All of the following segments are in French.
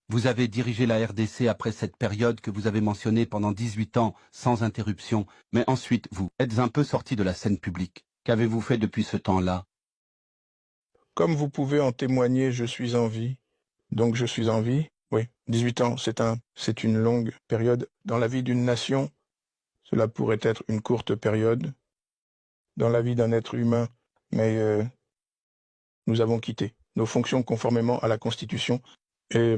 Vous avez dirigé la RDC après cette période que vous avez mentionnée pendant 18 ans, sans interruption, mais ensuite vous êtes un peu sorti de la scène publique. Qu'avez-vous fait depuis ce temps-là? Comme vous pouvez en témoigner, je suis en vie. Donc je suis en vie. Oui, 18 ans, c'est une longue période. Dans la vie d'une nation, cela pourrait être une courte période. Dans la vie d'un être humain, mais nous avons quitté nos fonctions conformément à la Constitution et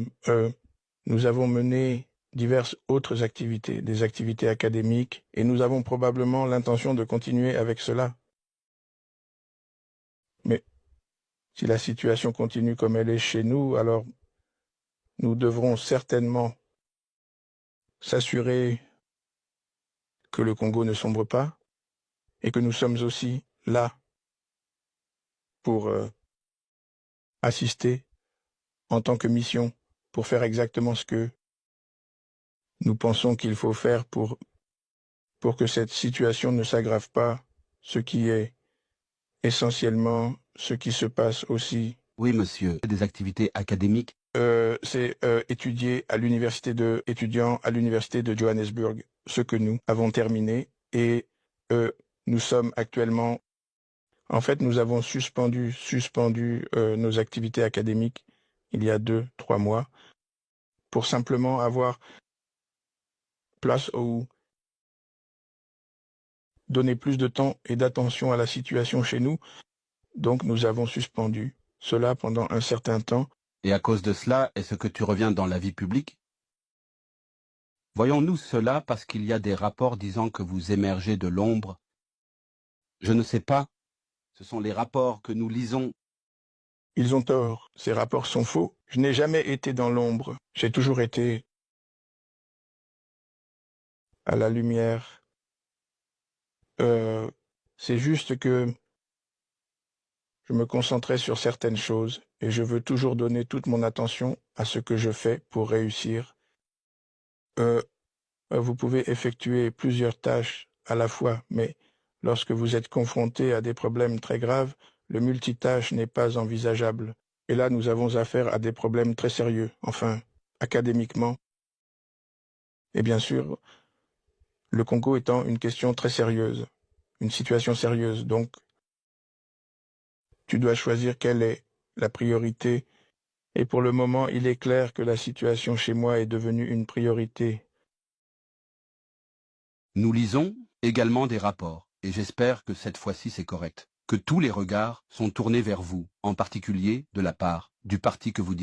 nous avons mené diverses autres activités, des activités académiques, et nous avons probablement l'intention de continuer avec cela. Mais si la situation continue comme elle est chez nous, alors nous devrons certainement s'assurer que le Congo ne sombre pas et que nous sommes aussi là pour assister en tant que mission, pour faire exactement ce que nous pensons qu'il faut faire pour que cette situation ne s'aggrave pas, ce qui est essentiellement ce qui se passe aussi. Oui, monsieur. Des activités académiques? C'est étudiant à l'université de Johannesburg, ce que nous avons terminé, et nous sommes actuellement, en fait, nous avons suspendu nos activités académiques il y a 2-3 mois pour simplement avoir place ou donner plus de temps et d'attention à la situation chez nous. Donc nous avons suspendu cela pendant un certain temps. Et à cause de cela, est-ce que tu reviens dans la vie publique? Voyons-nous cela parce qu'il y a des rapports disant que vous émergez de l'ombre? Je ne sais pas. Ce sont les rapports que nous lisons. Ils ont tort. Ces rapports sont faux. Je n'ai jamais été dans l'ombre. J'ai toujours été à la lumière. C'est juste que je me concentrais sur certaines choses et je veux toujours donner toute mon attention à ce que je fais pour réussir. Vous pouvez effectuer plusieurs tâches à la fois, mais lorsque vous êtes confronté à des problèmes très graves, le multitâche n'est pas envisageable. Et là, nous avons affaire à des problèmes très sérieux, enfin, académiquement. Et bien sûr, le Congo étant une question très sérieuse, une situation sérieuse, donc tu dois choisir quelle est la priorité. Et pour le moment, il est clair que la situation chez moi est devenue une priorité. Nous lisons également des rapports, et j'espère que cette fois-ci c'est correct, que tous les regards sont tournés vers vous, en particulier de la part du parti que vous dirigez.